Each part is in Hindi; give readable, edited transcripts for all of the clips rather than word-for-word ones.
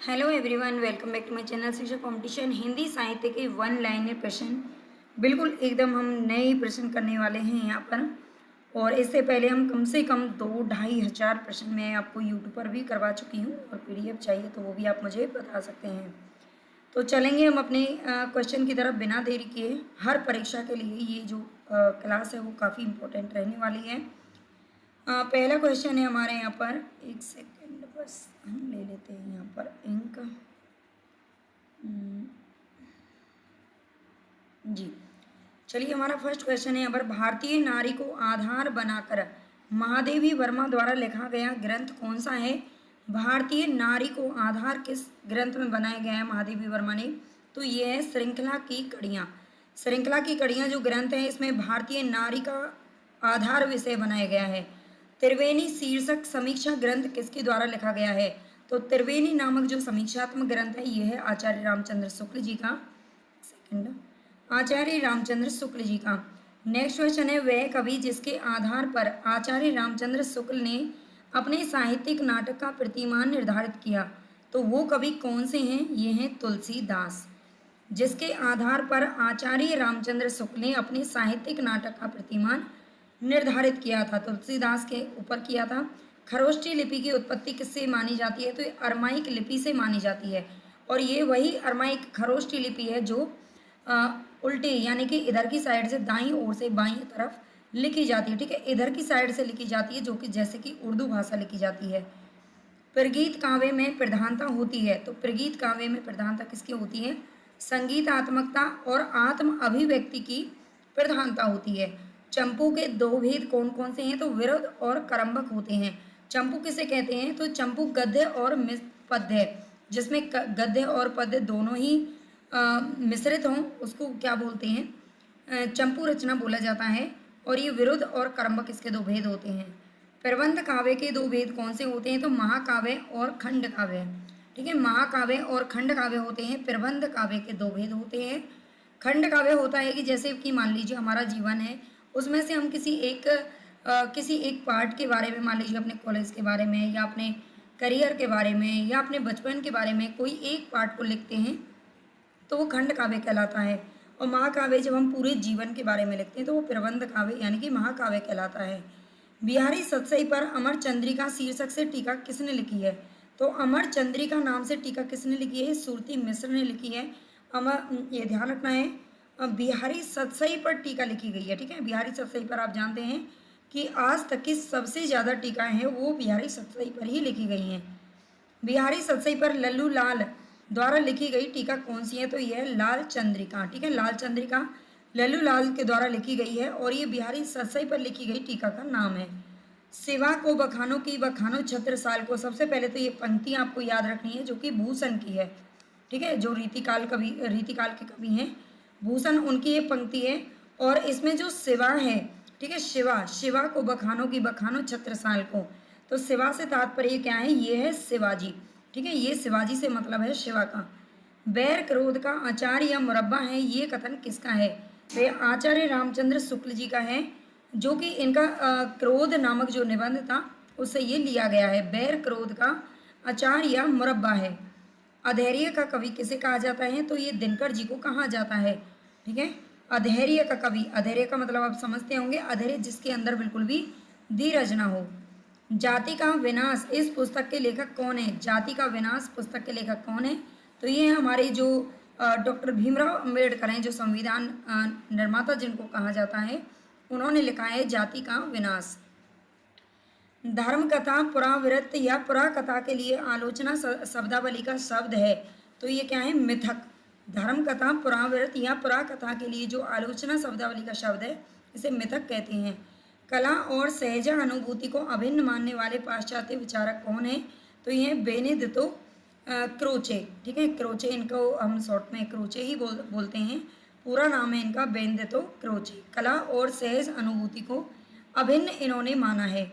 Hello everyone, welcome back to my channel Shiksha competition Hindi साहित्य के वन लाइनर प्रश्न। बिल्कुल एकदम हम नए प्रश्न करने वाले हैं यहाँ पर। और इससे पहले हम कम से कम 2-2,500 प्रश्न मैं आपको यूट्यूब पर भी करवा चुकी हूँ, और पीडीएफ चाहिए तो वो भी आप मुझे बता सकते हैं। तो चलेंगे हम अपने क्वेश्चन की तरफ बिना देरी किए। हर परीक्षा के लिए ये जो क्लास है वो काफ़ी इम्पोर्टेंट रहने वाली है। पहला क्वेश्चन है हमारे यहाँ पर, एक सेकेंड बस हम ले लेते हैं यहाँ पर इंक। जी चलिए, हमारा फर्स्ट क्वेश्चन है यहाँ पर, भारतीय नारी को आधार बनाकर महादेवी वर्मा द्वारा लिखा गया ग्रंथ कौन सा है। भारतीय नारी को आधार किस ग्रंथ में बनाया गया है महादेवी वर्मा ने, तो ये है श्रृंखला की कड़ियाँ। श्रृंखला की कड़ियाँ जो ग्रंथ है इसमें भारतीय नारी का आधार विषय बनाया गया है। त्रिवेणी शीर्षक समीक्षा ग्रंथ किसके द्वारा लिखा गया है, तो त्रिवेणी नामक जो समीक्षात्मक ग्रंथ है ये है आचार्य रामचंद्र शुक्ल जी का। सेकंड, आचार्य रामचंद्र शुक्ल जी का। नेक्स्ट क्वेश्चन है, वह कवि जिसके आधार पर आचार्य रामचंद्र शुक्ल ने अपने साहित्यिक नाटक का प्रतिमान निर्धारित किया, तो वो कवि कौन से हैं, ये हैं तुलसीदास। जिसके आधार पर आचार्य रामचंद्र शुक्ल ने अपने साहित्यिक नाटक का प्रतिमान निर्धारित किया था, तुलसीदास के ऊपर किया था। खरोष्ठी लिपि की उत्पत्ति किससे मानी जाती है, तो ये अरमाइक लिपि से मानी जाती है। और ये वही अरमाइक खरोष्ठी लिपि है जो उल्टे यानी कि इधर की साइड से दाईं ओर से बाईं तरफ लिखी जाती है। ठीक है, इधर की साइड से लिखी जाती है, जो कि जैसे कि उर्दू भाषा लिखी जाती है। प्रगीत काव्य में प्रधानता होती है, तो प्रगीत काव्य में प्रधानता किसकी होती है, संगीतात्मकता और आत्म अभिव्यक्ति की प्रधानता होती है। चंपू के दो भेद कौन कौन से हैं, तो विरुद्ध और करम्बक होते हैं। चंपू किसे कहते हैं, तो चंपू गद्य और पद्य, जिसमें गद्य और पद्य दोनों ही मिश्रित हों उसको क्या बोलते हैं, चंपू रचना बोला जाता है। और ये विरुद्ध और करम्बक इसके दो भेद होते हैं। प्रबंध काव्य के दो भेद कौन से होते हैं, तो महाकाव्य और खंड काव्य। ठीक है, महाकाव्य और खंड काव्य होते हैं। प्रबंध काव्य के दो भेद होते हैं। खंड काव्य होता है कि जैसे कि मान लीजिए हमारा जीवन है, उसमें से हम किसी एक पार्ट के बारे में, मान लीजिए अपने कॉलेज के बारे में या अपने करियर के बारे में या अपने बचपन के बारे में कोई एक पार्ट को लिखते हैं तो वो खंड काव्य कहलाता है। और महाकाव्य जब हम पूरे जीवन के बारे में लिखते हैं तो वो प्रबंध काव्य यानी कि महाकाव्य कहलाता है। बिहारी सतसई पर अमर चंद्रिका शीर्षक से टीका किसने लिखी है, तो अमर चंद्रिका नाम से टीका किसने लिखी है, सुरती मिश्र ने लिखी है। ये ध्यान रखना है, बिहारी सतसई पर टीका लिखी गई है। ठीक है, बिहारी सतसई पर आप जानते हैं कि आज तक की सबसे ज़्यादा टीकाएँ हैं वो बिहारी सतसई पर ही लिखी गई हैं। बिहारी सतसई पर लल्लू लाल द्वारा लिखी गई टीका कौन सी है, तो यह लाल चंद्रिका। ठीक है, लाल चंद्रिका लल्लू लाल के द्वारा लिखी गई है और ये बिहारी सतसई पर लिखी गई टीका का नाम है। शिवा को बखानो की बखानो छत्रसाल को, सबसे पहले तो ये पंक्ति आपको याद रखनी है जो कि भूषण की है। ठीक है, जो रीतिकाल के कवि हैं भूषण, उनकी ये पंक्ति है। और इसमें जो शिवा है, ठीक है, शिवा को बखानो की बखानो छत्रसाल को, तो शिवा से तात्पर्य क्या है, ये है शिवाजी। ठीक है, ये शिवाजी से मतलब है शिवा का। बैर क्रोध का अचार या मुरब्बा है, ये कथन किसका है, वे आचार्य रामचंद्र शुक्ल जी का है, जो कि इनका क्रोध नामक जो निबंध था उससे ये लिया गया है। बैर क्रोध का अचार या मुरब्बा है। अधैर्य का कवि किसे कहा जाता है, तो ये दिनकर जी को कहा जाता है। ठीक है, अधैर्य का कवि, अधैर्य का मतलब आप समझते होंगे, अधैर्य जिसके अंदर बिल्कुल भी धीरज ना हो। जाति का विनाश इस पुस्तक के लेखक कौन है, जाति का विनाश पुस्तक के लेखक कौन है, तो ये हमारे जो डॉक्टर भीमराव अंबेडकर हैं, जो संविधान निर्माता जिनको कहा जाता है, उन्होंने लिखा है जाति का विनाश। धर्म कथा पुरावृत्त या पुराकथा के लिए आलोचना शब्दावली का शब्द है, तो ये क्या है, मिथक। धर्म कथा पुरावृत्त या पुराकथा के लिए जो आलोचना शब्दावली का शब्द है इसे मिथक कहते हैं। कला और सहजा अनुभूति को अभिन्न मानने वाले पाश्चात्य विचारक कौन है, तो ये बेनेडिक्टो क्रोचे। ठीक है, क्रोचे, इनको हम शॉर्ट में क्रोचे ही बोलते हैं, पूरा नाम है इनका बेनेडिक्टो क्रोचे। कला और सहज अनुभूति को अभिन्न इन्होंने माना है।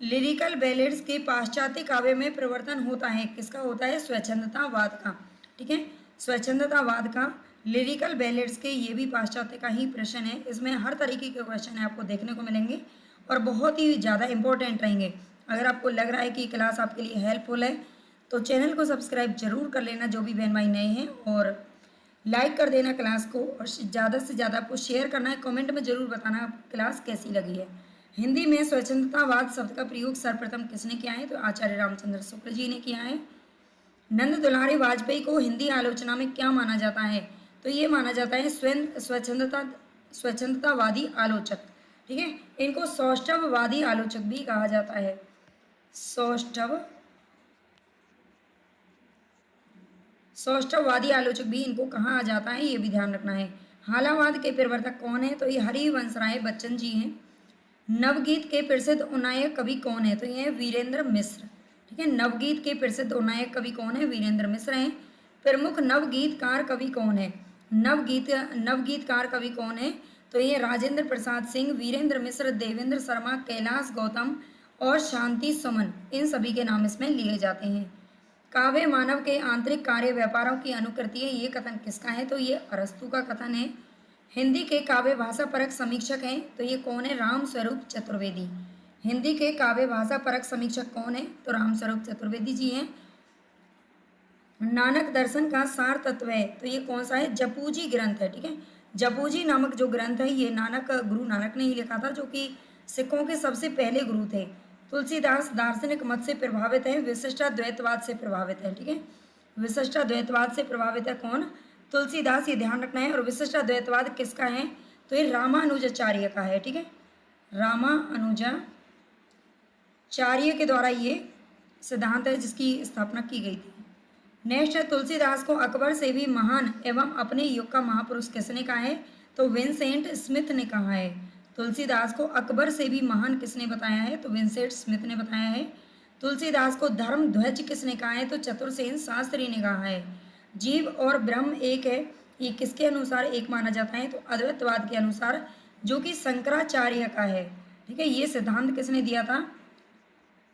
लिरिकल बैलेड्स के पाश्चात्य काव्य में प्रवर्तन होता है, किसका होता है, स्वच्छंदतावाद का। ठीक है, स्वच्छंदतावाद का। लिरिकल बैलेड्स के ये भी पाश्चात्य का ही प्रश्न है, इसमें हर तरीके के क्वेश्चन है आपको देखने को मिलेंगे और बहुत ही ज़्यादा इंपॉर्टेंट रहेंगे। अगर आपको लग रहा है कि क्लास आपके लिए हेल्पफुल है तो चैनल को सब्सक्राइब जरूर कर लेना जो भी बहन भाई नए हैं, और लाइक कर देना क्लास को, और ज़्यादा से ज़्यादा आपको शेयर करना है। कमेंट में ज़रूर बताना क्लास कैसी लगी है। हिंदी में स्वच्छंदतावाद शब्द का प्रयोग सर्वप्रथम किसने किया है? तो आचार्य रामचंद्र शुक्ल जी ने किया है। नंद दुलारी वाजपेयी को हिंदी आलोचना में क्या माना जाता है? तो ये माना जाता है स्वच्छंदतावादी आलोचक। ठीक है, इनको सौष्ठववादी आलोचक भी कहा जाता है। सौष्ठववादी आलोचक भी इनको कहा जाता है, ये भी ध्यान रखना है। हालावाद के प्रवर्तक कौन है? तो ये हरिवंश राय बच्चन जी हैं। नवगीत के प्रसिद्ध उन्नायक कवि कौन है? तो ये वीरेंद्र मिश्र। ठीक है, नवगीत के प्रसिद्ध उन्नायक कवि कौन है? वीरेंद्र मिश्र हैं। प्रमुख नवगीतकार कवि कौन है? नवगीतकार कवि कौन है? तो ये राजेंद्र प्रसाद सिंह, वीरेंद्र मिश्र, देवेंद्र शर्मा, कैलाश गौतम और शांति सुमन, इन सभी के नाम इसमें लिए जाते हैं। काव्य मानव के आंतरिक कार्य व्यापारों की अनुकृति है, ये कथन किसका है? तो ये अरस्तु का कथन है। हिंदी के काव्य भाषा परक समीक्षक हैं, तो ये कौन है? राम स्वरूप चतुर्वेदी। हिंदी के काव्य भाषा परक समीक्षक कौन है? तो राम स्वरूप चतुर्वेदी जी हैं। नानक दर्शन का सार तत्व है, तो ये कौन सा है? जपूजी ग्रंथ है। ठीक है, जपूजी नामक जो ग्रंथ है ये गुरु नानक ने ही लिखा था, जो कि सिखों के सबसे पहले गुरु थे। तुलसीदास दार्शनिक मत से प्रभावित है, विशिष्टाद्वैतवाद से प्रभावित है। ठीक है, विशिष्टाद्वैतवाद से प्रभावित है कौन? तुलसीदास, ये ध्यान रखना है। और विशिष्टाद्वैतवाद किसका है? तो ये रामानुजाचार्य का है। ठीक है, रामानुजाचार्य के द्वारा ये सिद्धांत है जिसकी स्थापना की गई थी। नेक्स्ट है, तुलसीदास को अकबर से भी महान एवं अपने युग का महापुरुष किसने कहा है? तो विंसेंट स्मिथ ने कहा है। तुलसीदास को अकबर से भी महान किसने बताया है? तो विंसेंट स्मिथ ने बताया है। तुलसीदास को धर्म ध्वज किसने कहा है? तो चतुर्सेन शास्त्री ने कहा है। जीव और ब्रह्म एक है, ये किसके अनुसार एक माना जाता है? तो अद्वैतवाद के अनुसार, जो कि शंकराचार्य का है। ठीक है, ये सिद्धांत किसने दिया था?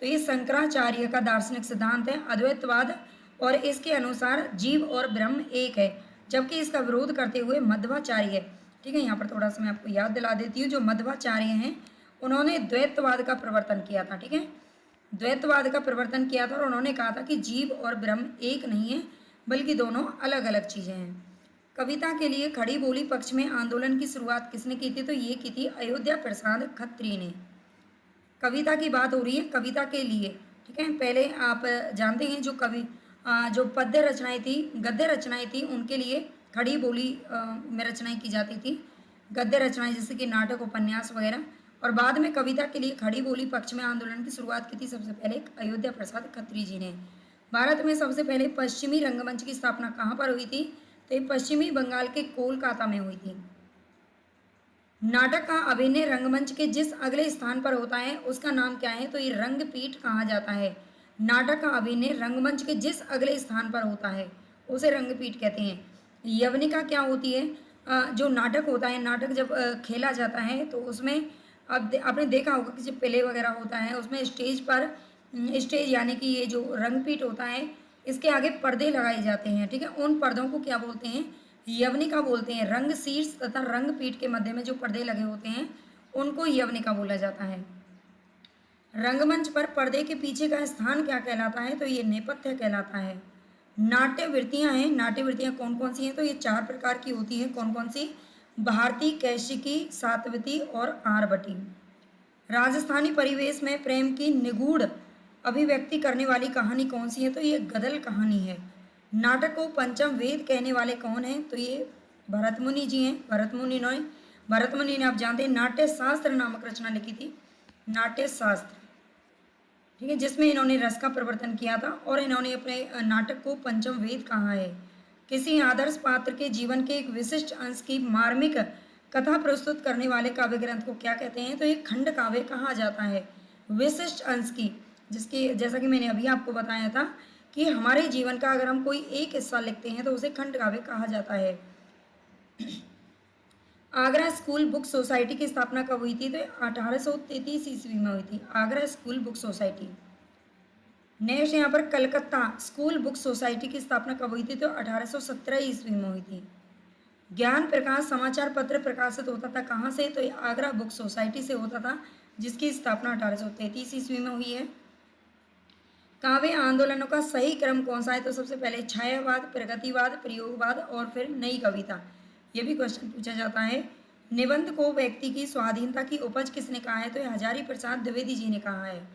तो ये शंकराचार्य का दार्शनिक सिद्धांत है अद्वैतवाद, और इसके अनुसार जीव और ब्रह्म एक है, जबकि इसका विरोध करते हुए मध्वाचार्य। ठीक है, यहाँ पर थोड़ा सा मैं आपको याद दिला देती हूँ। जो मध्वाचार्य हैं उन्होंने द्वैतवाद का प्रवर्तन किया था। ठीक है, द्वैतवाद का प्रवर्तन किया था, और उन्होंने कहा था कि जीव और ब्रह्म एक नहीं है, बल्कि दोनों अलग अलग चीज़ें हैं। कविता के लिए खड़ी बोली पक्ष में आंदोलन की शुरुआत किसने की थी? तो ये की थी अयोध्या प्रसाद खत्री ने। कविता की बात हो रही है, कविता के लिए। ठीक है, पहले आप जानते हैं जो पद्य रचनाएं थी, गद्य रचनाएं थी, उनके लिए खड़ी बोली में रचनाएं की जाती थी। गद्य रचनाएं जैसे कि नाटक, उपन्यास वगैरह। और बाद में कविता के लिए खड़ी बोली पक्ष में आंदोलन की शुरुआत की थी सबसे पहले अयोध्या प्रसाद खत्री जी ने। भारत में सबसे पहले पश्चिमी रंगमंच की स्थापना कहाँ पर हुई थी? तो ये पश्चिमी बंगाल के कोलकाता में हुई थी। नाटक का अभिनय रंगमंच के जिस अगले स्थान पर होता है उसका नाम क्या है? तो ये रंगपीठ कहा जाता है। नाटक का अभिनय रंगमंच के जिस अगले स्थान पर होता है उसे रंगपीठ कहते हैं। यवनिका क्या होती है? जो नाटक होता है, नाटक जब खेला जाता है तो उसमें अब आपने देखा होगा कि जब प्ले वगैरह होता है उसमें स्टेज यानी कि ये जो रंगपीठ होता है, इसके आगे पर्दे लगाए जाते हैं। ठीक है, उन पर्दों को क्या बोलते हैं? यवनिका बोलते हैं। रंग शीर्ष तथा रंगपीठ के मध्य में जो पर्दे लगे होते हैं उनको यवनिका बोला जाता है। रंगमंच पर पर्दे के पीछे का स्थान क्या कहलाता है? तो ये नेपथ्य कहलाता है। नाट्य वृत्तियां हैं, नाट्य वृत्तियां कौन कौन सी हैं? तो ये 4 प्रकार की होती हैं। कौन कौन सी? भारती, कैशिकी, सातवती और आरवटी। राजस्थानी परिवेश में प्रेम की निगूढ़ अभिव्यक्ति करने वाली कहानी कौन सी है? तो ये गदल कहानी है। नाटक को पंचम वेद कहने वाले कौन हैं? तो ये भरतमुनि जी हैं। भरतमुनि ने आप जानते हैं नाट्य शास्त्र नामक रचना लिखी थी, नाट्य शास्त्र। ठीक है, जिसमें इन्होंने रस का प्रवर्तन किया था, और इन्होंने अपने नाटक को पंचम वेद कहा है। किसी आदर्श पात्र के जीवन के एक विशिष्ट अंश की मार्मिक कथा प्रस्तुत करने वाले काव्य ग्रंथ को क्या कहते हैं? तो ये खंड काव्य कहा जाता है। विशिष्ट अंश की, जिसकी जैसा कि मैंने अभी आपको बताया था कि हमारे जीवन का अगर हम कोई एक हिस्सा लिखते हैं तो उसे खंड काव्य कहा जाता है। आगरा स्कूल बुक सोसाइटी की स्थापना कब हुई थी? तो 1833 ईस्वी में हुई थी, Agra school book society. Next यहाँ पर कलकत्ता स्कूल बुक सोसाइटी की स्थापना कब हुई थी? तो 1817 ईस्वी में हुई थी। ज्ञान प्रकाश समाचार पत्र प्रकाशित होता था कहाँ से? तो आगरा बुक सोसाइटी से होता था, जिसकी स्थापना 1833 ईस्वी में हुई है। काव्य आंदोलनों का सही क्रम कौन सा है? तो सबसे पहले छायावाद, प्रगतिवाद, प्रयोगवाद और फिर नई कविता। ये भी क्वेश्चन पूछा जाता है। निबंध को व्यक्ति की स्वाधीनता की उपज किसने कहा है? तो ये हजारी प्रसाद द्विवेदी जी ने कहा है।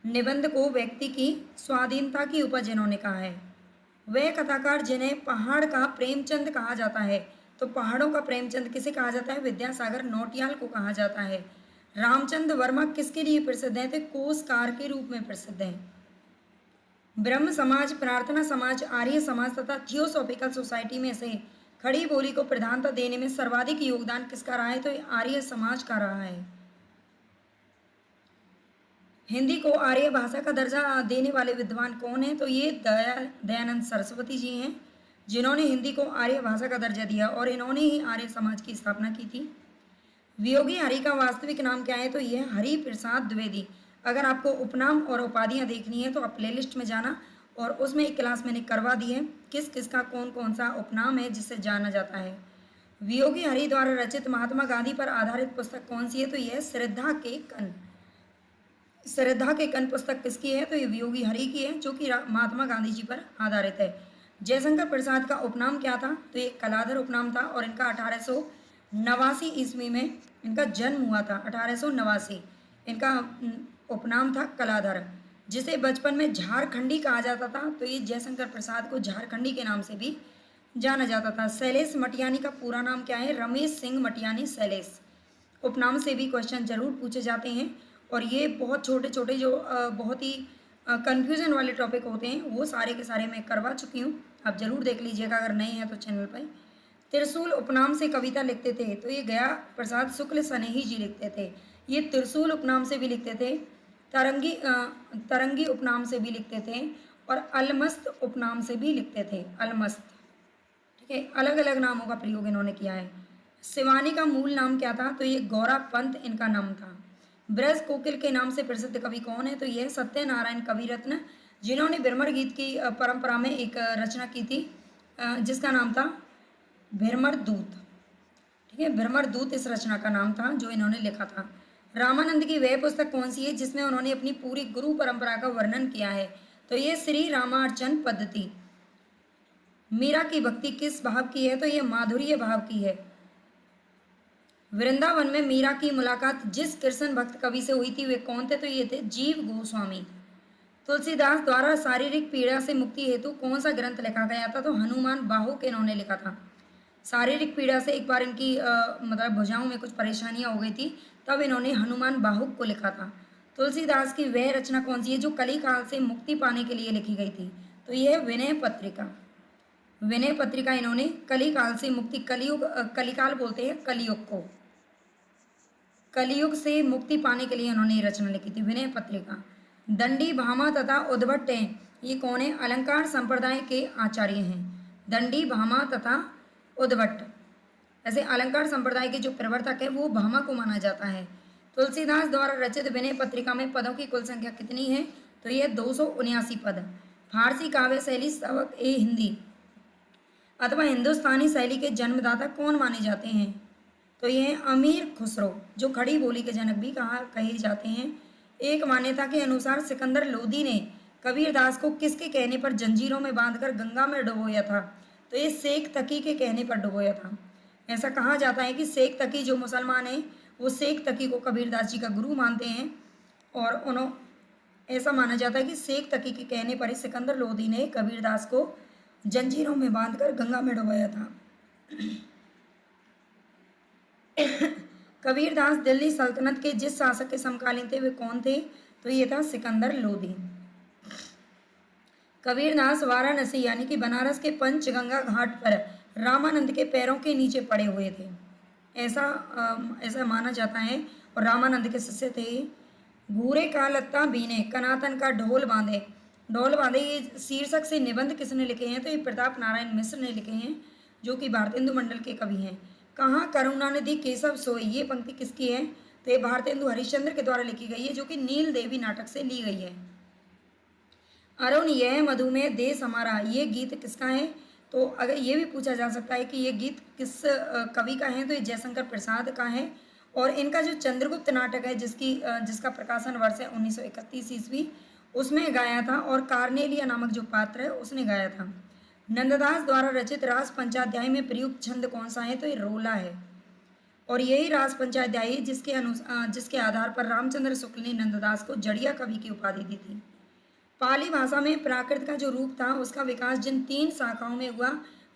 निबंध को व्यक्ति की स्वाधीनता की उपज इन्होंने कहा है। वह कथाकार जिन्हें पहाड़ का प्रेमचंद कहा जाता है, तो पहाड़ों का प्रेमचंद किसे कहा जाता है? विद्यासागर नौटियाल को कहा जाता है। रामचंद्र वर्मा किसके लिए प्रसिद्ध हैं? तो कोसकार के रूप में प्रसिद्ध हैं। ब्रह्म समाज, प्रार्थना समाज, आर्य समाज तथा थियोसॉफिकल सोसाइटी में से खड़ी बोली को प्रधानता देने में सर्वाधिक योगदान किसका रहा है? तो ये आर्य समाज का रहा है। हिंदी को आर्य भाषा का दर्जा देने वाले विद्वान कौन हैं? तो ये दयानंद सरस्वती जी हैं, जिन्होंने हिंदी को आर्य भाषा का दर्जा दिया और इन्होंने ही आर्य समाज की स्थापना की थी। वियोगी हरि का वास्तविक नाम क्या है? तो यह हरि प्रसाद द्विवेदी। अगर आपको उपनाम और उपाधियां देखनी है तो आप प्लेलिस्ट में जाना, और उसमें एक क्लास मैंने करवा दी है किस किस का कौन कौन सा उपनाम है जिससे जाना जाता है। वियोगी हरि द्वारा रचित महात्मा गांधी पर आधारित पुस्तक कौन सी है? तो यह श्रद्धा के कण। श्रद्धा के कण पुस्तक किसकी है? तो ये वियोगी हरि की है, जो कि महात्मा गांधी जी पर आधारित है। जयशंकर प्रसाद का उपनाम क्या था? तो ये कलाधर उपनाम था और इनका 1889 ईस्वी में इनका जन्म हुआ था। 1889 इनका उपनाम था कलाधर, जिसे बचपन में झारखंडी कहा जाता था। तो ये जयशंकर प्रसाद को झारखंडी के नाम से भी जाना जाता था। शैलेश मटियानी का पूरा नाम क्या है? रमेश सिंह मटियानी शैलेश। उपनाम से भी क्वेश्चन जरूर पूछे जाते हैं, और ये बहुत छोटे छोटे जो बहुत ही कन्फ्यूजन वाले टॉपिक होते हैं वो सारे के सारे मैं करवा चुकी हूँ, आप जरूर देख लीजिएगा अगर नहीं है तो चैनल पर। त्रिशूल उपनाम से कविता लिखते थे, तो ये गया प्रसाद शुक्ल सनेही जी लिखते थे। ये त्रिशूल उपनाम से भी लिखते थे, तरंगी उपनाम से भी लिखते थे, और अलमस्त उपनाम से भी लिखते थे। अलमस्त, ठीक है, अलग अलग नामों का प्रयोग इन्होंने किया है। शिवानी का मूल नाम क्या था? तो ये गौरा पंत इनका नाम था। ब्रज कोकिल के नाम से प्रसिद्ध कवि कौन है? तो यह सत्यनारायण कविरत्न, जिन्होंने भ्रमर गीत की परंपरा में एक रचना की थी जिसका नाम था भ्रमर दूत। ठीक है, भ्रमर दूत इस रचना का नाम था जो इन्होंने लिखा था। रामानंद की वह पुस्तक कौन सी है जिसमें उन्होंने अपनी पूरी गुरु परंपरा का वर्णन किया है? तो ये श्री रामार्चन पद्धति। मीरा की भक्ति किस भाव की है? तो ये माधुर्य भाव की है। वृंदावन में मीरा की मुलाकात जिस कृष्ण भक्त कवि से हुई थी वे कौन थे? तो ये थे जीव गोस्वामी। तुलसीदास द्वारा शारीरिक पीड़ा से मुक्ति हेतु कौन सा ग्रंथ लिखा गया था? तो हनुमान बाहुक इन्होंने लिखा था। शारीरिक पीड़ा से एक बार इनकी मतलब भुजाओं में कुछ परेशानियां हो गई थी, तब इन्होंने हनुमान बाहुक को लिखा था। तुलसीदास की वह रचना कौन सी है जो कली काल से मुक्ति पाने के लिए लिखी गई थी? तो यह विनय पत्रिका। विनय पत्रिका इन्होंने कली काल से मुक्ति, कलियुग कलिकाल बोलते हैं कलियुग को, कलियुग से मुक्ति पाने के लिए उन्होंने ये रचना लिखी थी, विनय पत्रिका। दंडी, भामा तथा उद्भट हैं, ये कौन है? अलंकार संप्रदाय के आचार्य हैं। दंडी, भामा तथा उद्भट, ऐसे अलंकार संप्रदाय के जो प्रवर्तक है वो भामा को माना जाता है। तुलसीदास द्वारा रचित विनय पत्रिका में पदों की कुल संख्या कितनी है? तो यह 279 पद। फारसी काव्य शैली सबक ए हिंदी अथवा हिंदुस्तानी शैली के जन्मदाता कौन माने जाते हैं? तो ये अमीर खुसरो, जो खड़ी बोली के जनक भी कहे जाते हैं। एक मान्यता के अनुसार सिकंदर लोदी ने कबीरदास को किसके कहने पर जंजीरों में बांधकर गंगा में डुबोया था? तो ये शेख तकी के कहने पर डुबोया था। ऐसा कहा जाता है कि शेख तकी जो मुसलमान हैं वो शेख तकी को कबीरदास जी का गुरु मानते हैं, और ऐसा माना जाता है कि शेख तकी के कहने पर ही सिकंदर लोदी ने कबीरदास को जंजीरों में बांधकर गंगा में डुबोया था। कबीरदास दिल्ली सल्तनत के जिस शासक के समकालीन थे वे कौन थे? तो ये था सिकंदर लोदी। कबीरदास वाराणसी यानी कि बनारस के पंचगंगा घाट पर रामानंद के पैरों के नीचे पड़े हुए थे, ऐसा माना जाता है, और रामानंद के शिष्य थे। घूरे का लत्ता बीने, कनातन का ढोल बांधे। ढोल बांधे ये शीर्षक से निबंध किसने लिखे हैं? तो ये प्रताप नारायण मिश्र ने लिखे हैं, जो कि भारतेंदु मंडल के कवि हैं। कहाँ करुणानिधि केशव सोई, ये पंक्ति किसकी है? तो ये भारतेंदु हरिश्चंद्र के द्वारा लिखी गई है, जो कि नील देवी नाटक से ली गई है। अरुण यह मधुमेह देश हमारा, ये गीत किसका है? तो अगर ये भी पूछा जा सकता है कि ये गीत किस कवि का है? तो ये जयशंकर प्रसाद का है। और इनका जो चंद्रगुप्त नाटक है जिसका प्रकाशन वर्ष है 1931 ईस्वी, उसमें गाया था, और कार्नेलिया नामक जो पात्र है उसने गाया था। नंददास द्वारा रचित रास पंचाध्याय में प्रयुक्त छंद कौन सा है? तो ये रोला है। और यही रास पंचाध्यायी जिसके आधार पर रामचंद्र शुक्ल ने नंददास को जड़िया कवि की उपाधि दी थी। पाली भाषा में प्राकृत का जो रूप था उसका विकास जिन 3 शाखाओं में हुआ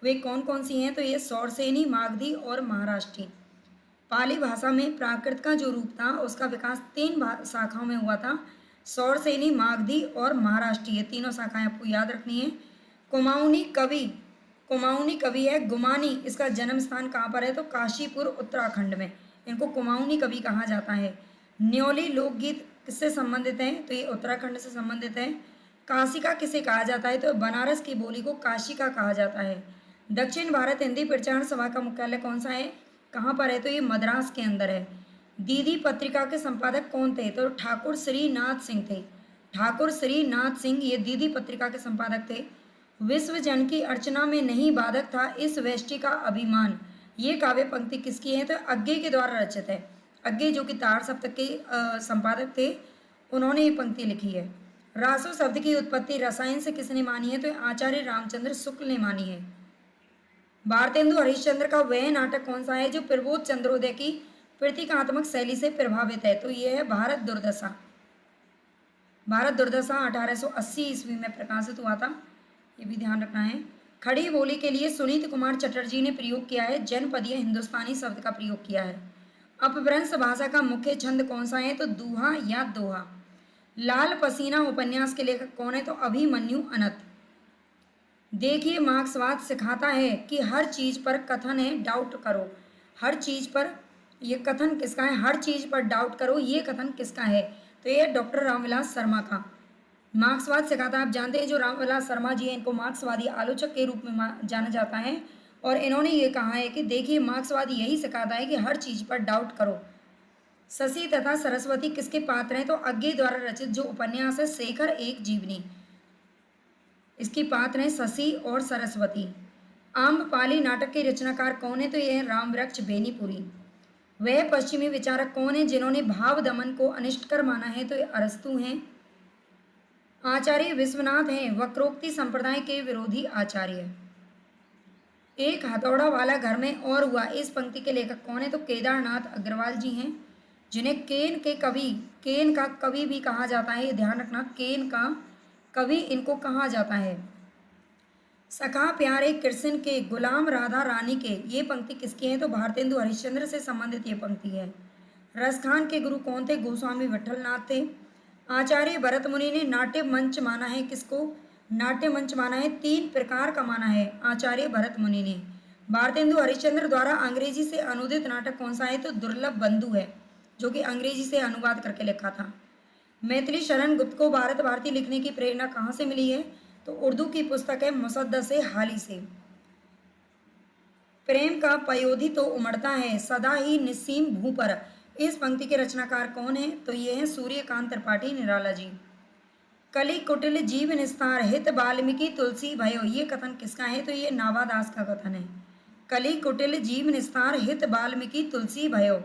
वे कौन कौन सी हैं? तो ये सौरसेनी, मागधी और महाराष्ट्री। पाली भाषा में प्राकृत का जो रूप था उसका विकास 3 शाखाओं में हुआ था, सौरसेनी, मागधी और महाराष्ट्री। ये तीनों शाखाएं आपको याद रखनी है। कुमाऊनी कवि है गुमानी, इसका जन्म स्थान कहाँ पर है? तो काशीपुर उत्तराखंड में। इनको कुमाऊनी कवि कहा जाता है। न्योली लोकगीत किससे संबंधित है? तो ये उत्तराखंड से संबंधित है। काशिका किसे कहा जाता है? तो बनारस की बोली को काशिका कहा जाता है। दक्षिण भारत हिंदी प्रचार सभा का मुख्यालय कौन सा है? कहाँ पर है? तो ये मद्रास के अंदर है। दीदी पत्रिका के संपादक कौन थे? तो ठाकुर श्रीनाथ सिंह थे। ठाकुर श्रीनाथ सिंह ये दीदी पत्रिका के संपादक थे। विश्व जन की अर्चना में नहीं बाधक था इस वेष्टि का अभिमान, ये काव्य पंक्ति किसकी है? तो अज्ञे के द्वारा रचित है। अज्ञे जो कि तार सप्तक के संपादक थे, उन्होंने ये पंक्ति लिखी है। रासो शब्द की उत्पत्ति रसायन से किसने मानी है? तो आचार्य रामचंद्र शुक्ल ने मानी है। भारतेंदु हरिश्चंद्र का वह नाटक कौन सा है जो प्रबोध चंद्रोदय की प्रतीकात्मक शैली से प्रभावित है? तो यह है भारत दुर्दशा। भारत दुर्दशा 1880 ईस्वी में प्रकाशित हुआ था, ये भी ध्यान रखना है। खड़ी बोली के लिए सुनीत कुमार चटर्जी ने प्रयोग किया है जनपदीय हिंदुस्तानी शब्द का प्रयोग किया है। अपभ्रंश भाषा का मुख्य छंद कौन सा है? तो दूहा या दोहा। लाल पसीना उपन्यास के लेखक कौन है? तो अभिमन्यु अनंत। देखिए मार्क्सवाद सिखाता है कि हर चीज पर कथन है डाउट करो। हर चीज पर, ये कथन किसका है? हर चीज पर डाउट करो, ये कथन किसका है? तो ये डॉक्टर रामविलास शर्मा का। मार्क्सवाद सिखाता है, आप जानते हैं जो रामविलास शर्मा जी हैं इनको मार्क्सवादी आलोचक के रूप में जाना जाता है, और इन्होंने ये कहा है कि देखिए मार्क्सवाद यही सिखाता है कि हर चीज पर डाउट करो। शशि तथा सरस्वती किसके पात्र हैं? तो अज्ञे द्वारा रचित जो उपन्यास है शेखर एक जीवनी, इसकी पात्र हैं शशि और सरस्वती। आम्रपाली नाटक के रचनाकार कौन है? तो यह है रामवृक्ष बेनीपुरी। वह पश्चिमी विचारक कौन है जिन्होंने भाव दमन को अनिष्टकर माना है? तो ये अरस्तु हैं। आचार्य विश्वनाथ हैं वक्रोक्ति संप्रदाय के विरोधी आचार्य। एक हथौड़ा वाला घर में और हुआ, इस पंक्ति के लेखक कौन है? तो केदारनाथ अग्रवाल जी हैं, जिन्हें केन का कवि भी कहा जाता है। ध्यान रखना, केन का कवि इनको कहा जाता है। सखा प्यारे कृष्ण के गुलाम राधा रानी के, ये पंक्ति किसकी है? तो भारतेंदु हरिश्चंद्र से संबंधित ये पंक्ति है। रसखान के गुरु कौन थे? गोस्वामी विठलनाथ थे। आचार्य भरत मुनि ने नाट्य मंच माना है किसको? नाट्य मंच माना है 3 प्रकार का माना है आचार्य भरत मुनि ने। भारतेंदु हरिश्चंद्र द्वारा अंग्रेजी से अनुदित नाटक कौन सा है? तो दुर्लभ बंधु है, जो कि अंग्रेजी से अनुवाद करके लिखा था। मैथिली शरण गुप्त को भारत भारती लिखने की प्रेरणा कहाँ से मिली है? तो उर्दू की पुस्तक है मुसद्दस हाली से। प्रेम का पयोधी तो उमड़ता है सदा ही निस्सीम भू पर, इस पंक्ति के रचनाकार कौन है? तो ये हैं सूर्यकांत त्रिपाठी निराला जी। कली कुटिल जीव निस्तार हित वाल्मीकि तुलसी भयो, ये कथन किसका है? तो ये नावादास का कथन है। कली कुटिल जीव निस्तार हित वाल्मीकि तुलसी भयो।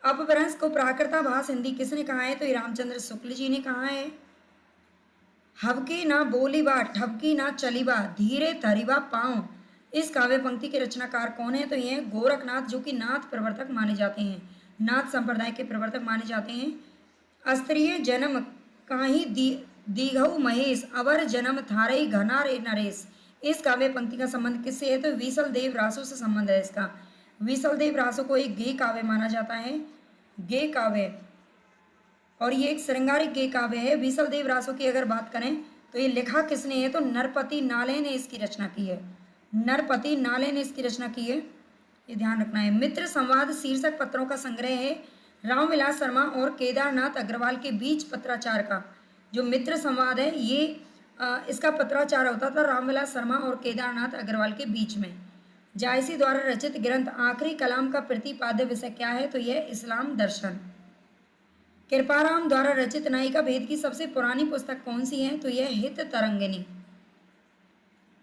अपभ्रंश को प्राकृताभास हिंदी किसने कहा है? तो ये रामचंद्र शुक्ल जी ने कहा है। हबकी ना बोलीबा ठबकी ना चलीबा धीरे धरीबा पाँव, इस काव्य पंक्ति के रचनाकार कौन है? तो ये गोरखनाथ, जो कि नाथ प्रवर्तक माने जाते हैं, नाथ संप्रदाय के प्रवर्तक माने जाते हैं। अस्त्रीय जन्म काही दीघऊ महेश अवर जन्म थारे घना रे नरेश, इस काव्य पंक्ति का संबंध किससे है? तो विसल देव रासो से संबंध है इसका। विसल देव रासो को एक गे काव्य माना जाता है, गे काव्य, और ये एक श्रृंगारिक गे काव्य है। विसल देव रासो की अगर बात करें तो ये लिखा किसने है? तो नरपति नाले ने इसकी रचना की है। नरपति नाले ने इसकी रचना की है, ये ध्यान रखना है। मित्र संवाद शीर्षक पत्रों का संग्रह है रामविलास शर्मा और केदारनाथ अग्रवाल के बीच पत्राचार का। जो मित्र संवाद है ये इसका पत्राचार होता था रामविलास शर्मा और केदारनाथ अग्रवाल के बीच में। जायसी द्वारा रचित ग्रंथ आखिरी कलाम का प्रतिपाद्य विषय क्या है? तो यह इस्लाम दर्शन। कृपाराम द्वारा रचित नायिका भेद की सबसे पुरानी पुस्तक कौन सी है? तो यह हित तरंगिनी।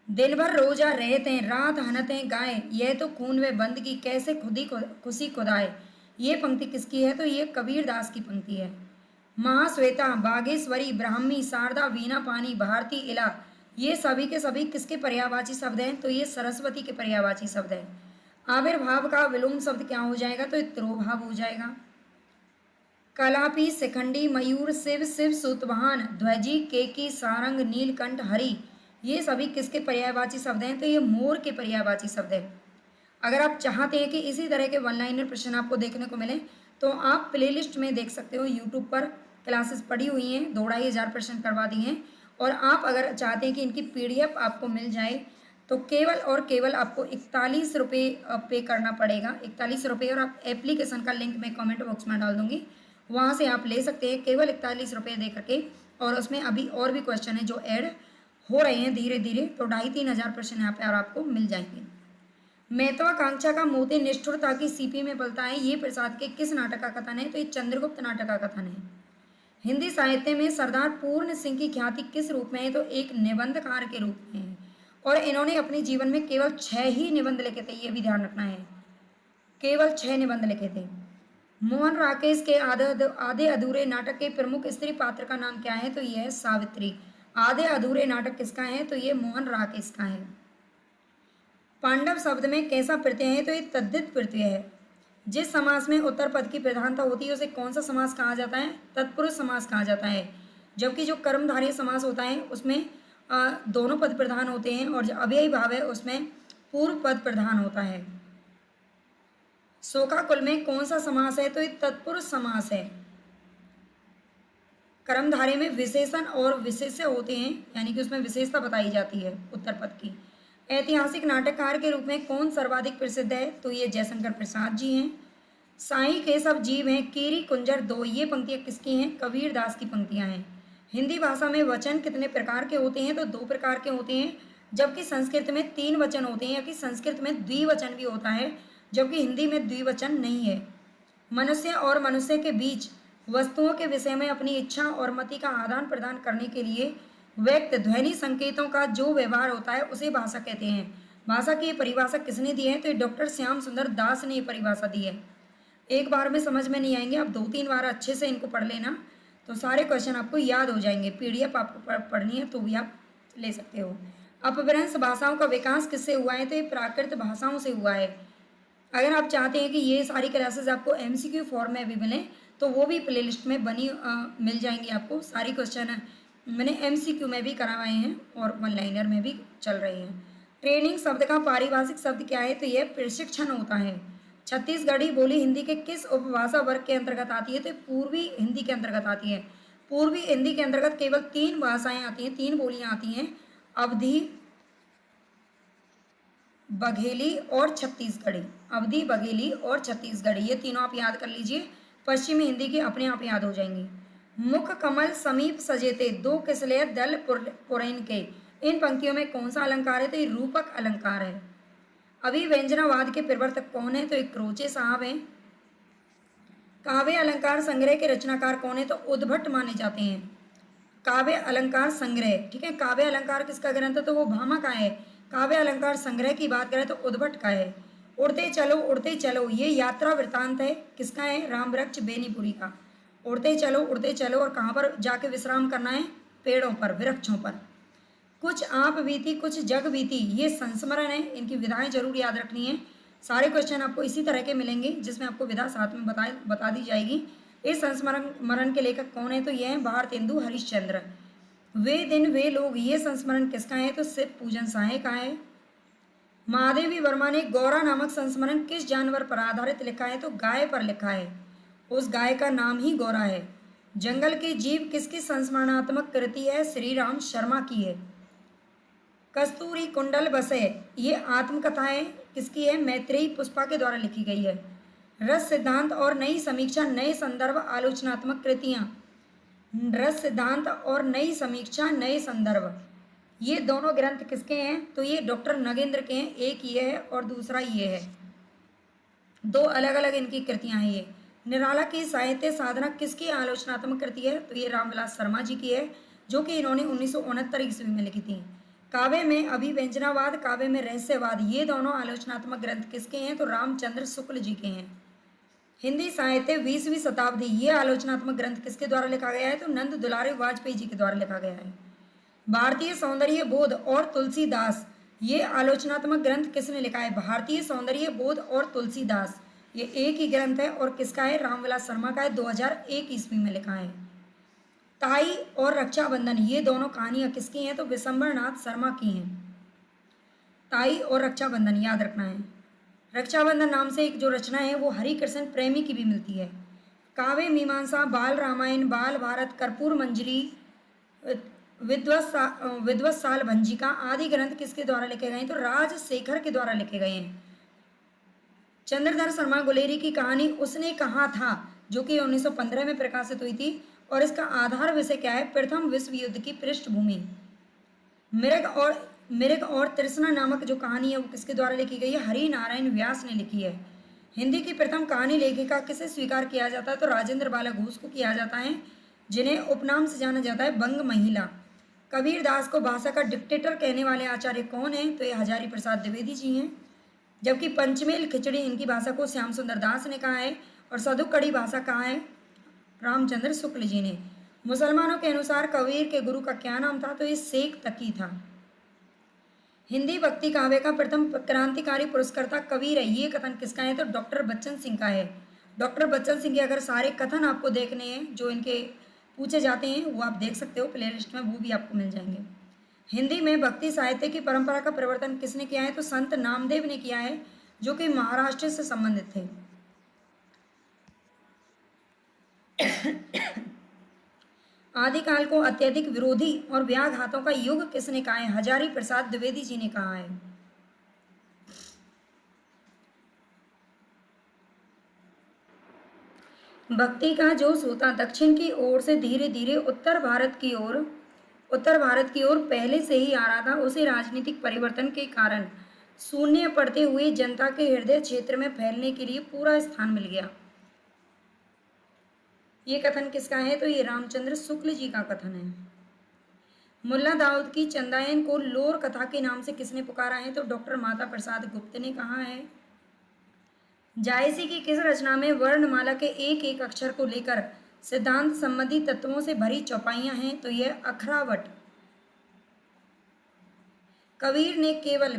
दिन भर रोजा रहते हैं रात हनते गाय, यह तो खून में बंद की कैसे खुदी खुशी खुदाए, ये पंक्ति किसकी है? तो ये कबीर दास की पंक्ति है। महाश्वेता, बागेश्वरी, ब्राह्मी, शारदा, वीणा पानी, भारती, इला, ये सभी के सभी किसके पर्यायवाची शब्द हैं? तो ये सरस्वती के पर्यायवाची शब्द हैं। आविर्भाव का विलोम शब्द क्या हो जाएगा? तो ये तिरोभाव हो जाएगा। कलापी, शिखंडी, मयूर, शिव, शिव सुतवाहन, ध्वजी, केकी, सारंग, नीलकंठ, हरि, ये सभी किसके पर्यायवाची शब्द हैं? तो ये मोर के पर्यायवाची शब्द हैं। अगर आप चाहते हैं कि इसी तरह के वन लाइनर प्रश्न आपको देखने को मिले तो आप प्लेलिस्ट में देख सकते हो, यूट्यूब पर क्लासेस पड़ी हुई हैं, 2500 प्रश्न करवा दी हैं। और आप अगर चाहते हैं कि इनकी PDF आपको मिल जाए तो केवल और केवल आपको 41 रुपये पे करना पड़ेगा, 41 रुपये। और आप एप्लीकेशन का लिंक मैं कमेंट बॉक्स में डाल दूंगी, वहाँ से आप ले सकते हैं केवल 41 रुपये दे करके। और उसमें अभी और भी क्वेश्चन है जो ऐड हो रहे हैं धीरे धीरे, तो 2500-3000 प्रश्न यहाँ पे और आपको मिल जाएंगे। महत्वाकांक्षा का मोती निष्ठुरता की सीपी में पलता है, ये प्रसाद के किस नाटक का कथन है? तो ये चंद्रगुप्त नाटक का कथन है। हिंदी साहित्य में सरदार पूर्ण सिंह की ख्याति किस रूप में है? तो एक निबंधकार के रूप में है। और इन्होंने अपने जीवन में केवल 6 ही निबंध लिखे थे, ये भी ध्यान रखना है, केवल 6 निबंध लिखे थे। मोहन राकेश के आधे अधूरे नाटक के प्रमुख स्त्री पात्र का नाम क्या है? तो यह है सावित्री। आधे अधूरे नाटक किसका है? तो ये मोहन राकेश का है। पांडव शब्द में कैसा प्रत्यय है? तो ये तद्धित प्रत्यय है। जिस समास में उत्तर पद की प्रधानता होती है उसे कौन सा समास कहा जाता है? तत्पुरुष समास कहा जाता है। जबकि जो कर्मधारय समास होता है उसमें दोनों पद प्रधान होते हैं, और जो अव्ययी भाव है उसमें पूर्व पद प्रधान होता है। शोकाकुल में कौन सा समास है? तो ये तत्पुरुष समास है। कर्मधारय में विशेषण और विशेष्य होते हैं, यानी कि उसमें विशेषता बताई जाती है उत्तर पद की। ऐतिहासिक नाटककार के रूप में कौन सर्वाधिक प्रसिद्ध है? तो ये जयशंकर प्रसाद जी हैं। साई केशव जीव हैं, कीरी कुंजर दो, ये पंक्तियाँ किसकी हैं? कबीर दास की पंक्तियाँ हैं। हिंदी भाषा में वचन कितने प्रकार के होते हैं? तो 2 प्रकार के होते हैं, जबकि संस्कृत में 3 वचन होते हैं, या कि संस्कृत में द्विवचन भी होता है, जबकि हिंदी में द्विवचन नहीं है। मनुष्य और मनुष्य के बीच वस्तुओं के विषय में अपनी इच्छा और मति का आदान प्रदान करने के लिए व्यक्त ध्वनि संकेतों का जो व्यवहार होता है उसे भाषा कहते हैं। भाषा की परिभाषा किसने दी है? तो डॉक्टर श्याम सुंदर दास ने ये परिभाषा दी है। एक बार में समझ में नहीं आएंगे, आप 2-3 बार अच्छे से इनको पढ़ लेना तो सारे क्वेश्चन आपको याद हो जाएंगे। PDF आपको पढ़नी है तो भी आप ले सकते हो। अपभ्रंश भाषाओं का विकास किससे हुआ है? तो ये प्राकृत भाषाओं से हुआ है। अगर आप चाहते हैं कि ये सारी क्लासेस आपको MCQ फॉर्म में भी मिलें तो वो भी प्लेलिस्ट में बनी मिल जाएंगी आपको। सारी क्वेश्चन मैंने MCQ में भी करवाए हैं और वन लाइनर में भी चल रहे हैं। ट्रेनिंग शब्द का पारिभाषिक शब्द क्या है? तो यह प्रशिक्षण होता है। छत्तीसगढ़ी बोली हिंदी के किस उपभाषा वर्ग के अंतर्गत आती है? तो पूर्वी हिंदी के अंतर्गत आती है। पूर्वी हिंदी के अंतर्गत केवल 3 भाषाएं आती हैं, 3 बोलियां आती हैं, अवधी, बघेली और छत्तीसगढ़ी। अवधी, बघेली और छत्तीसगढ़ी, ये तीनों आप याद कर लीजिए, पश्चिमी हिंदी की अपने आप याद हो जाएंगी। मुख कमल समीप सजेते, 2 किसले दल पुरैन के, इन पंक्तियों में कौन सा अलंकार है? तो ये रूपक अलंकार है। अभिव्यंजनावाद के प्रवर्तक कौन है? तो एक क्रोचे साहब हैं। काव्य अलंकार संग्रह के रचनाकार कौन है? तो उद्भट माने जाते हैं। काव्य अलंकार संग्रह, ठीक है, काव्य अलंकार किसका ग्रंथ है? तो वो भामा का है। काव्य अलंकार संग्रह की बात करें तो उद्भट का है। उड़ते चलो, ये यात्रा वृतांत है, किसका है? रामवृक्ष बेनीपुरी का। उड़ते चलो और कहाँ पर जाके विश्राम करना है? पेड़ों पर, वृक्षों पर। कुछ आप बीती कुछ जग बीती, ये संस्मरण है, इनकी विधाएं जरूर याद रखनी है। सारे क्वेश्चन आपको इसी तरह के मिलेंगे जिसमें आपको विधा साथ में बता दी जाएगी। इस संस्मरण के लेखक कौन है? तो ये हैं भारतेंदु हरिश्चंद्र। वे दिन वे लोग, ये संस्मरण किसका है? तो शिव पूजन साहे का है। महादेवी वर्मा ने गौरा नामक संस्मरण किस जानवर पर आधारित लिखा है? तो गाय पर लिखा है, उस गाय का नाम ही गौरा है। जंगल के जीव किसकी संस्मरणात्मक कृति है? श्री राम शर्मा की है। कस्तूरी कुंडल बसे, ये आत्मकथा है, किसकी है? मैत्रेयी पुष्पा के द्वारा लिखी गई है। रस सिद्धांत और नई समीक्षा, नए संदर्भ, आलोचनात्मक कृतियाँ। रस सिद्धांत और नई समीक्षा, नए संदर्भ, ये दोनों ग्रंथ किसके हैं? तो ये डॉक्टर नगेंद्र के हैं। एक ये है और दूसरा ये है, 2 अलग अलग इनकी कृतियां हैं ये। निराला की साहित्य साधना किसकी आलोचनात्मक कृति है? तो ये रामविलास शर्मा जी की है, जो कि इन्होंने 1969 ईस्वी में लिखी थी। काव्य में अभिव्यंजनावाद, काव्य में रहस्यवाद, ये दोनों आलोचनात्मक ग्रंथ किसके हैं? तो रामचंद्र शुक्ल जी के हैं। हिंदी साहित्य 20वीं शताब्दी, ये आलोचनात्मक ग्रंथ किसके द्वारा लिखा गया है? तो नंद दुलारे वाजपेयी जी के द्वारा लिखा गया है। भारतीय सौंदर्य बोध और तुलसीदास, ये आलोचनात्मक ग्रंथ किसने लिखा है? भारतीय सौंदर्य बोध और तुलसीदास, ये एक ही ग्रंथ है और किसका है? रामविलास शर्मा का है, 2001 ईस्वी में लिखा है। ताई और रक्षाबंधन, ये दोनों कहानियां किसकी हैं? तो विशंबर नाथ शर्मा की हैं। ताई और रक्षाबंधन याद रखना है। रक्षाबंधन नाम से एक जो रचना है वो हरिकृष्ण प्रेमी की भी मिलती है। काव्य मीमांसा, बाल रामायण, बाल भारत, कर्पूर मंजरी, विद्वत साल भंजिका आदि ग्रंथ किसके द्वारा लिखे गए हैं? तो राजशेखर के द्वारा लिखे गए हैं। चंद्रधर शर्मा गुलेरी की कहानी उसने कहा था, जो कि 1915 में प्रकाशित हुई थी, और इसका आधार विषय क्या है? प्रथम विश्व युद्ध की पृष्ठभूमि। मृग और तृष्णा नामक जो कहानी है वो किसके द्वारा लिखी गई है? हरि नारायण व्यास ने लिखी है। हिंदी की प्रथम कहानी लेखिका किसे स्वीकार किया जाता है? तो राजेंद्र बाला घोष को किया जाता है, जिन्हें उपनाम से जाना जाता है बंग महिला। कबीर दास को भाषा का डिक्टेटर कहने वाले आचार्य कौन है? तो ये हजारी प्रसाद द्विवेदी जी हैं। जबकि पंचमेल खिचड़ी इनकी भाषा को श्याम सुंदर दास ने कहा है, और सदुकड़ी भाषा कहा है रामचंद्र शुक्ल जी ने। मुसलमानों के अनुसार कबीर के गुरु का क्या नाम था? तो ये शेख तकी था। हिंदी भक्ति काव्य का प्रथम क्रांतिकारी पुरस्कर्ता कबीर है, ये कथन किसका है? तो डॉक्टर बच्चन सिंह का है। डॉक्टर बच्चन सिंह के अगर सारे कथन आपको देखने हैं जो इनके पूछे जाते हैं वो आप देख सकते हो प्ले लिस्ट में, वो भी आपको मिल जाएंगे। हिंदी में भक्ति साहित्य की परंपरा का प्रवर्तन किसने किया है? तो संत नामदेव ने किया है, जो कि महाराष्ट्र से संबंधित थे। आदिकाल को अत्यधिक विरोधी और व्याघातों का युग किसने कहा है? हजारी प्रसाद द्विवेदी जी ने कहा है। भक्ति का जोश होता दक्षिण की ओर से धीरे धीरे उत्तर भारत की ओर पहले से ही आ रहा था, उसे राजनीतिक परिवर्तन के कारण शून्य पड़ते हुए जनता के हृदय क्षेत्र में फैलने के लिए पूरा स्थान मिल गया। ये कथन किसका है? तो ये रामचंद्र शुक्ल जी का कथन है। मुल्ला दाऊद की चंदायन को लोर कथा के नाम से किसने पुकारा है? तो डॉक्टर माता प्रसाद गुप्त ने कहा है। जायसी की किस रचना में वर्णमाला के एक एक अक्षर को लेकर सिद्धांत संबंधी तत्वों से भरी चौपाइयां हैं? तो यह अखरावट। कबीर ने केवल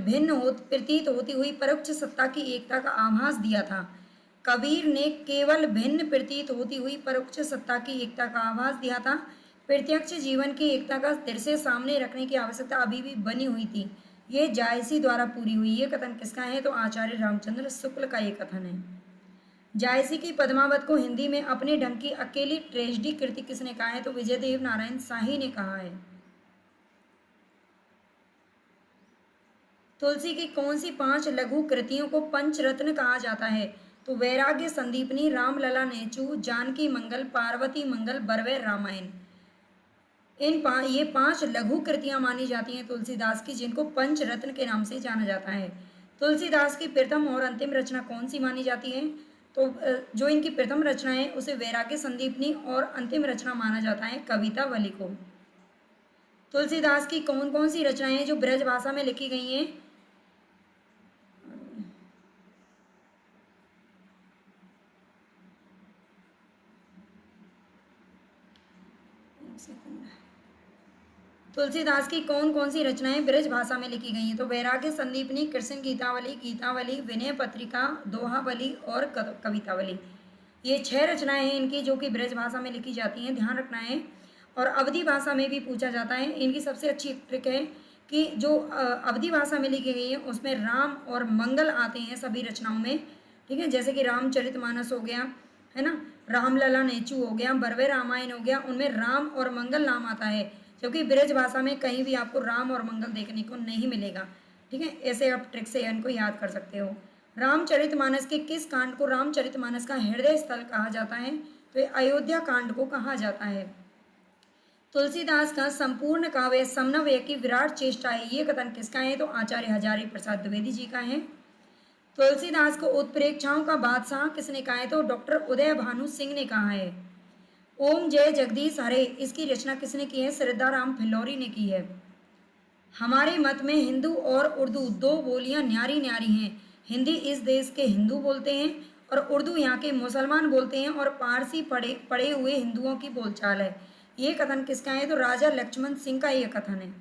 प्रतीत होती हुई परोक्ष सत्ता की एकता का आभास दिया था। कबीर ने केवल भिन्न प्रतीत होती हुई परोक्ष सत्ता की एकता का आभास दिया था। प्रत्यक्ष जीवन की एकता का दृश्य सामने रखने की आवश्यकता अभी भी बनी हुई थी, ये जायसी द्वारा पूरी हुई। ये कथन किसका है? तो आचार्य रामचंद्र शुक्ल का ये कथन है। जायसी की पद्मावत को हिंदी में अपने ढंग की अकेली ट्रेजेडी कृति किसने कहा है? तो विजयदेव नारायण शाही ने कहा है। तुलसी की कौन सी 5 लघु कृतियों को पंचरत्न कहा जाता है? तो वैराग्य संदीपनी, रामलला नेचू, जानकी मंगल, पार्वती मंगल, बरवे रामायण। ये 5 लघु कृतियां मानी जाती हैं तुलसीदास की, जिनको पंचरत्न के नाम से जाना जाता है। तुलसीदास की प्रथम और अंतिम रचना कौन सी मानी जाती है? तो जो इनकी प्रथम रचना है उसे वैराग्य संदीपनी, और अंतिम रचना माना जाता है कवितावली को। तुलसीदास की कौन कौन सी रचनाएं हैं जो ब्रज भाषा में लिखी गई हैं? तुलसीदास की कौन कौन सी रचनाएं ब्रज भाषा में लिखी गई हैं? तो वैराग्य संदीपनी, कृष्ण गीतावली, गीतावली, विनय पत्रिका, दोहावली और कवितावली, ये 6 रचनाएं हैं इनकी जो कि ब्रज भाषा में लिखी जाती हैं, ध्यान रखना है। और अवधी भाषा में भी पूछा जाता है। इनकी सबसे अच्छी ट्रिक है कि जो अवधी भाषा में लिखी गई है उसमें राम और मंगल आते हैं सभी रचनाओं में, ठीक है। जैसे कि रामचरितमानस हो गया, है ना, रामलला नेचू हो गया, बरवे रामायण हो गया, उनमें राम और मंगल नाम आता है, जबकि ब्रज भाषा में कहीं भी आपको राम और मंगल देखने को नहीं मिलेगा, ठीक है। ऐसे आप ट्रिक से इनको याद कर सकते हो। रामचरितमानस के किस कांड को रामचरितमानस का हृदय स्थल कहा जाता है? तो अयोध्या कांड को कहा जाता है। तुलसीदास का संपूर्ण काव्य समन्वय की विराट चेष्टा है, ये कथन किसका है? तो आचार्य हजारी प्रसाद द्विवेदी जी का है। तुलसीदास को उत्प्रेक्षाओं का बादशाह किसने कहा है? तो डॉक्टर उदय भानु सिंह ने कहा है। ओम जय जगदीश हरे, इसकी रचना किसने की है? श्रद्धाराम फिल्लौरी ने की है। हमारे मत में हिंदू और उर्दू 2 बोलियां न्यारी न्यारी हैं। हिंदी इस देश के हिंदू बोलते हैं और उर्दू यहाँ के मुसलमान बोलते हैं और पारसी पढ़े पढ़े हुए हिंदुओं की बोलचाल है। ये कथन किसका है? तो राजा लक्ष्मण सिंह का ये कथन है।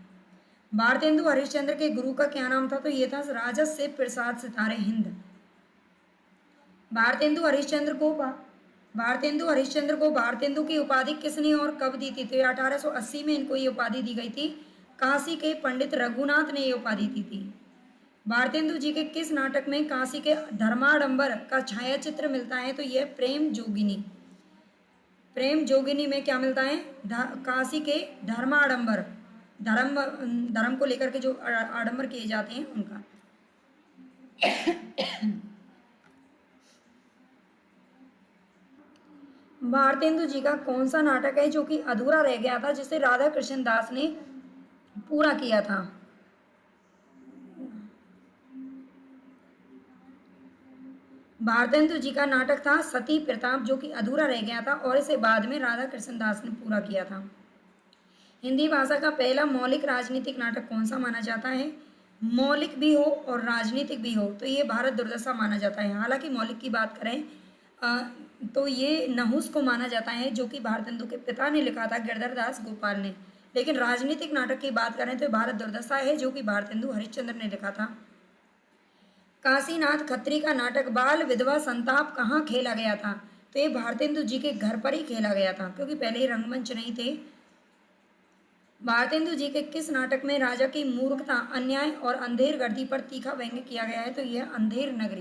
भारतेंदु हरिश्चंद्र के गुरु का क्या नाम था? तो ये था राजा शिव प्रसाद सितारे हिंद। भारतेंदु हरिश्चंद्र को भारतेंदु की उपाधि किसने और कब दी थी? तो ये 1880 में इनको ये उपाधि दी गई थी। काशी के पंडित रघुनाथ ने ये उपाधि दी थी। भारतेंदु जी के किस नाटक में काशी के धर्माडंबर का छायाचित्र मिलता है? तो यह प्रेम जोगिनी। प्रेम जोगिनी में क्या मिलता है? काशी के धर्माडंबर, धर्म को लेकर के जो आडंबर किए जाते हैं उनका। भारतेंदु जी का कौन सा नाटक है जो कि अधूरा रह गया था, जिसे राधा कृष्ण दास ने पूरा किया था? भारतेंदु जी का नाटक था सती प्रताप, जो कि अधूरा रह गया था और इसे बाद में राधा कृष्ण दास ने पूरा किया था। हिंदी भाषा का पहला मौलिक राजनीतिक नाटक कौन सा माना जाता है? मौलिक भी हो और राजनीतिक भी हो तो ये भारत दुर्दशा माना जाता है। हालांकि मौलिक की बात करें तो ये नहुस को माना जाता है, जो कि भारतेंदु के पिता ने लिखा था, गिरधर दास गोपाल ने। लेकिन राजनीतिक नाटक की बात करें तो भारत दुर्दशा है, जो कि भारतेंदु हरिश्चंद्र ने लिखा था। काशीनाथ खत्री का नाटक बाल विधवा संताप कहाँ खेला गया था? तो ये भारतेंदु जी के घर पर ही खेला गया था, क्योंकि पहले ही रंगमंच नहीं थे। भारतेंदु जी के किस नाटक में राजा की मूर्खता, अन्याय और अंधेर गर्दी पर तीखा व्यंग्य किया गया है? तो यह अंधेर नगरी।